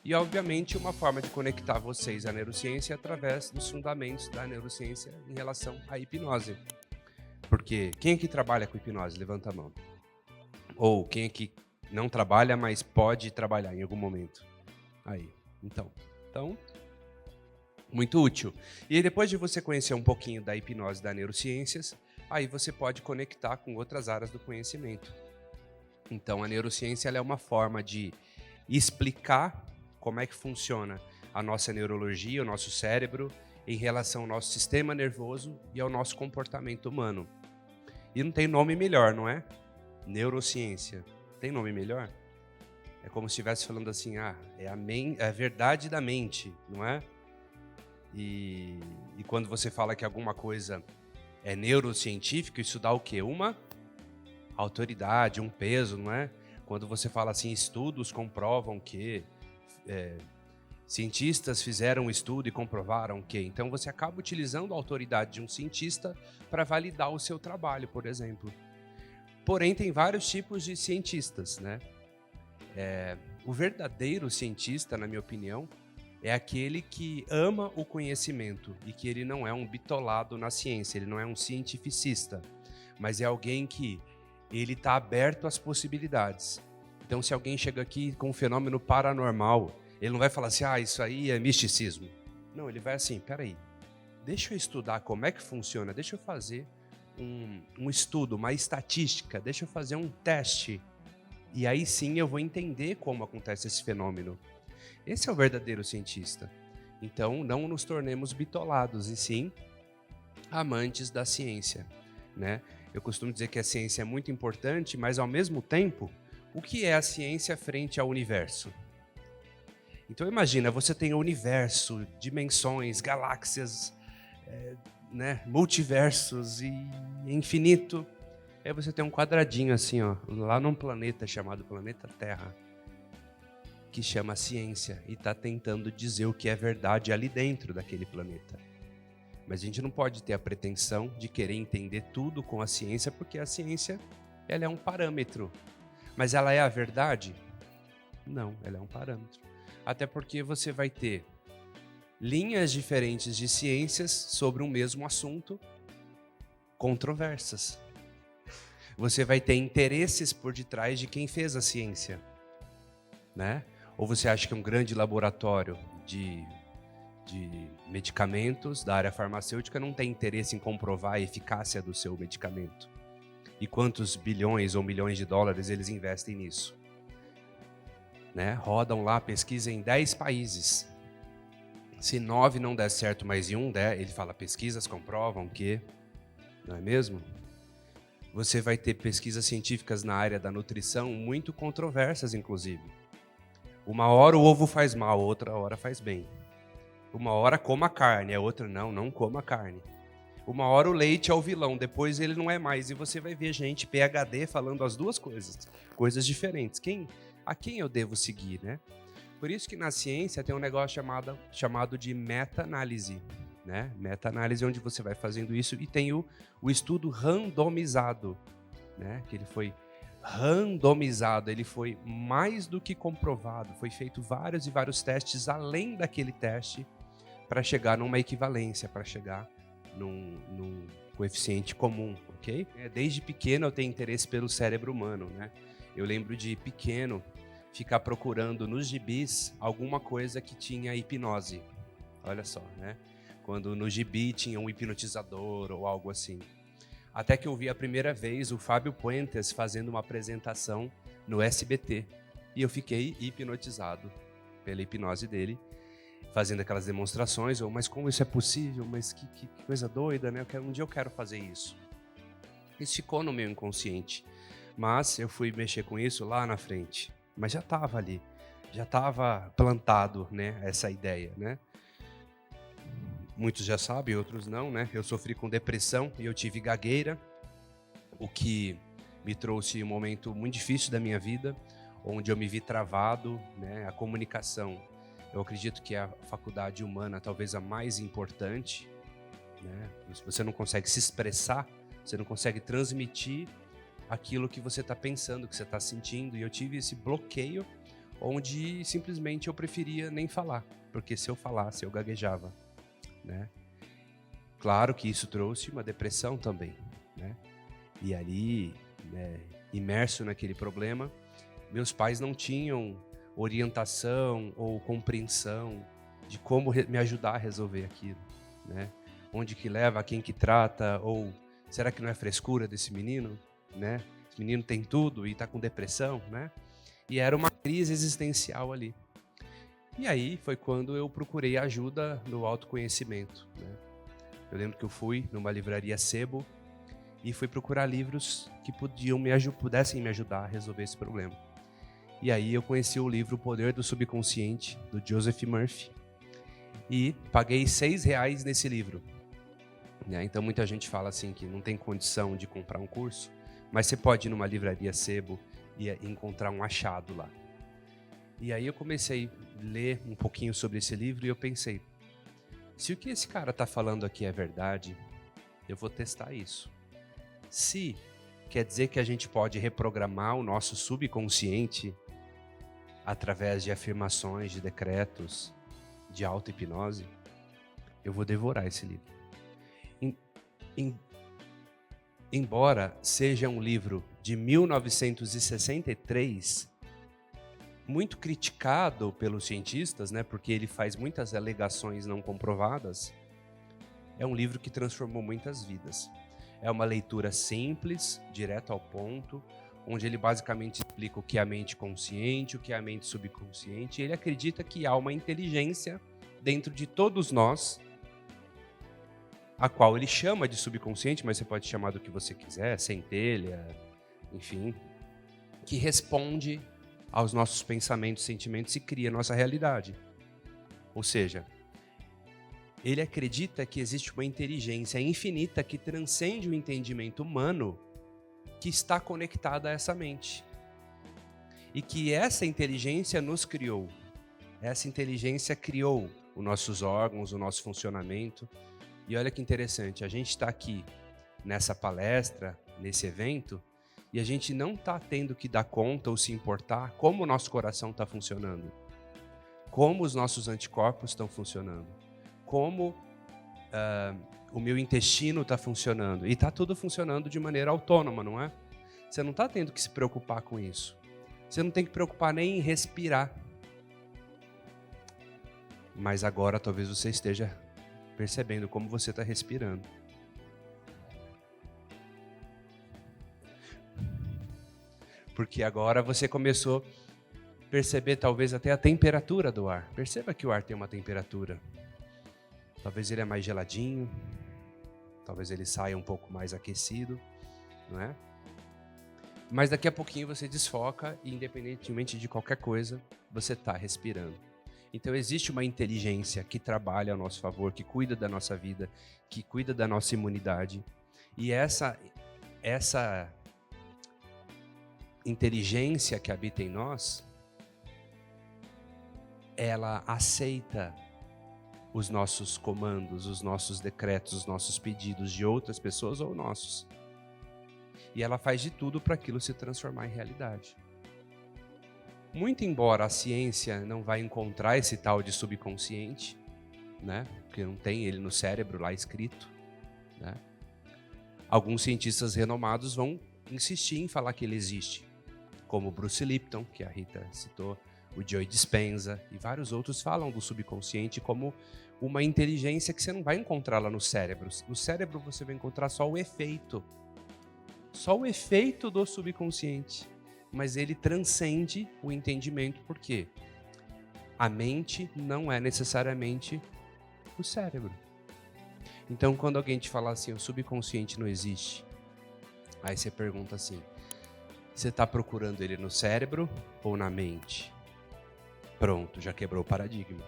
E, obviamente, uma forma de conectar vocês à neurociência é através dos fundamentos da neurociência em relação à hipnose. Porque quem aqui trabalha com hipnose? Levanta a mão. Ou quem aqui não trabalha, mas pode trabalhar em algum momento? Aí, então, muito útil. E aí, depois de você conhecer um pouquinho da hipnose e das neurociências, aí você pode conectar com outras áreas do conhecimento. Então, a neurociência ela é uma forma de explicar como é que funciona a nossa neurologia, o nosso cérebro, em relação ao nosso sistema nervoso e ao nosso comportamento humano. E não tem nome melhor, não é? Neurociência. Tem nome melhor? É como se estivesse falando assim, é a verdade da mente, não é? E quando você fala que alguma coisa é neurocientífica, isso dá o quê? Uma autoridade, um peso, não é? Quando você fala assim, estudos comprovam que cientistas fizeram um estudo e comprovaram que. Então você acaba utilizando a autoridade de um cientista para validar o seu trabalho, por exemplo. Porém, tem vários tipos de cientistas, né? O verdadeiro cientista, na minha opinião, é aquele que ama o conhecimento e que ele não é um bitolado na ciência, ele não é um cientificista, mas é alguém que ele está aberto às possibilidades. Então, se alguém chega aqui com um fenômeno paranormal, ele não vai falar assim, isso aí é misticismo. Não, ele vai assim, peraí, deixa eu estudar como é que funciona, deixa eu fazer um estudo, uma estatística, deixa eu fazer um teste. E aí sim eu vou entender como acontece esse fenômeno. Esse é o verdadeiro cientista. Então, não nos tornemos bitolados, e sim amantes da ciência, né? Eu costumo dizer que a ciência é muito importante, mas ao mesmo tempo, o que é a ciência frente ao universo? Então imagina, você tem o universo, dimensões, galáxias, né, multiversos e infinito. Aí você tem um quadradinho assim, ó, lá num planeta chamado planeta Terra, que chama ciência e está tentando dizer o que é verdade ali dentro daquele planeta. Mas a gente não pode ter a pretensão de querer entender tudo com a ciência, porque a ciência ela é um parâmetro. Mas ela é a verdade? Não, ela é um parâmetro. Até porque você vai ter linhas diferentes de ciências sobre um mesmo assunto, controversas. Você vai ter interesses por detrás de quem fez a ciência, né? Ou você acha que um grande laboratório de medicamentos da área farmacêutica não tem interesse em comprovar a eficácia do seu medicamento? E quantos bilhões ou milhões de dólares eles investem nisso? Né? Rodam lá pesquisa em 10 países. Se 9 não der certo, mas em um der, ele fala, pesquisas comprovam que, não é mesmo? Você vai ter pesquisas científicas na área da nutrição muito controversas, inclusive. Uma hora o ovo faz mal, outra hora faz bem. Uma hora coma carne, a outra não coma carne. Uma hora o leite é o vilão, depois ele não é mais. E você vai ver gente PhD falando as duas coisas diferentes. A quem eu devo seguir, né? Por isso que na ciência tem um negócio chamado de meta-análise, né? Meta-análise é onde você vai fazendo isso e tem o estudo randomizado, né? Que ele foi randomizado, ele foi mais do que comprovado, foi feito vários e vários testes além daquele teste para chegar numa equivalência, para chegar num coeficiente comum, ok? Desde pequeno eu tenho interesse pelo cérebro humano, né? Eu lembro de pequeno ficar procurando nos gibis alguma coisa que tinha hipnose. Olha só, né? Quando no gibi tinha um hipnotizador ou algo assim. Até que eu vi a primeira vez o Fábio Puentes fazendo uma apresentação no SBT. E eu fiquei hipnotizado pela hipnose dele, fazendo aquelas demonstrações. Mas como isso é possível? Mas que coisa doida, né? Um dia eu quero fazer isso. Isso ficou no meu inconsciente. Mas eu fui mexer com isso lá na frente. Mas já estava ali. Já estava plantado, né? Essa ideia, né? Muitos já sabem, outros não, né? Eu sofri com depressão e eu tive gagueira, o que me trouxe um momento muito difícil da minha vida, onde eu me vi travado, né? A comunicação, eu acredito que é a faculdade humana talvez a mais importante, né? Se você não consegue se expressar, você não consegue transmitir aquilo que você está pensando, que você está sentindo, e eu tive esse bloqueio, onde simplesmente eu preferia nem falar, porque se eu falasse eu gaguejava, né? Claro que isso trouxe uma depressão também, né? E ali, né, imerso naquele problema, meus pais não tinham orientação ou compreensão de como me ajudar a resolver aquilo, né? Onde que leva, quem que trata, ou será que não é frescura desse menino, né? Esse menino tem tudo e está com depressão, né? E era uma crise existencial ali. E aí foi quando eu procurei ajuda no autoconhecimento, né? Eu lembro que eu fui numa livraria Sebo e fui procurar livros que pudessem me ajudar a resolver esse problema. E aí eu conheci o livro O Poder do Subconsciente, do Joseph Murphy, e paguei R$6 nesse livro. Então muita gente fala assim que não tem condição de comprar um curso, mas você pode ir numa livraria Sebo e encontrar um achado lá. E aí eu comecei a ler um pouquinho sobre esse livro e eu pensei, se o que esse cara está falando aqui é verdade, eu vou testar isso. Se quer dizer que a gente pode reprogramar o nosso subconsciente através de afirmações, de decretos, de auto-hipnose, eu vou devorar esse livro. Embora seja um livro de 1963, muito criticado pelos cientistas, né, porque ele faz muitas alegações não comprovadas, é um livro que transformou muitas vidas. É uma leitura simples, direto ao ponto, onde ele basicamente explica o que é a mente consciente, o que é a mente subconsciente. Ele acredita que há uma inteligência dentro de todos nós, a qual ele chama de subconsciente, mas você pode chamar do que você quiser, centelha, enfim, que responde aos nossos pensamentos, sentimentos e cria a nossa realidade. Ou seja, ele acredita que existe uma inteligência infinita que transcende o entendimento humano que está conectada a essa mente. E que essa inteligência nos criou. Essa inteligência criou os nossos órgãos, o nosso funcionamento. E olha que interessante, a gente está aqui nessa palestra, nesse evento, e a gente não está tendo que dar conta ou se importar como o nosso coração está funcionando, como os nossos anticorpos estão funcionando, como o meu intestino está funcionando. E está tudo funcionando de maneira autônoma, não é? Você não está tendo que se preocupar com isso. Você não tem que preocupar nem em respirar. Mas agora talvez você esteja percebendo como você está respirando. Porque agora você começou a perceber talvez até a temperatura do ar. Perceba que o ar tem uma temperatura. Talvez ele é mais geladinho, talvez ele saia um pouco mais aquecido, não é? Mas daqui a pouquinho você desfoca e, independentemente de qualquer coisa, você está respirando. Então existe uma inteligência que trabalha a nosso favor, que cuida da nossa vida, que cuida da nossa imunidade. E essa inteligência que habita em nós, ela aceita os nossos comandos, os nossos decretos, os nossos pedidos de outras pessoas ou nossos. E ela faz de tudo para aquilo se transformar em realidade. Muito embora a ciência não vai encontrar esse tal de subconsciente, né? Porque não tem ele no cérebro lá escrito, né? Alguns cientistas renomados vão insistir em falar que ele existe, como Bruce Lipton, que a Rita citou, o Joe Dispenza e vários outros falam do subconsciente como uma inteligência que você não vai encontrar lá no cérebro. No cérebro você vai encontrar só o efeito do subconsciente. Mas ele transcende o entendimento, porque a mente não é necessariamente o cérebro. Então, quando alguém te falar assim, o subconsciente não existe, aí você pergunta assim, você está procurando ele no cérebro ou na mente? Pronto, já quebrou o paradigma.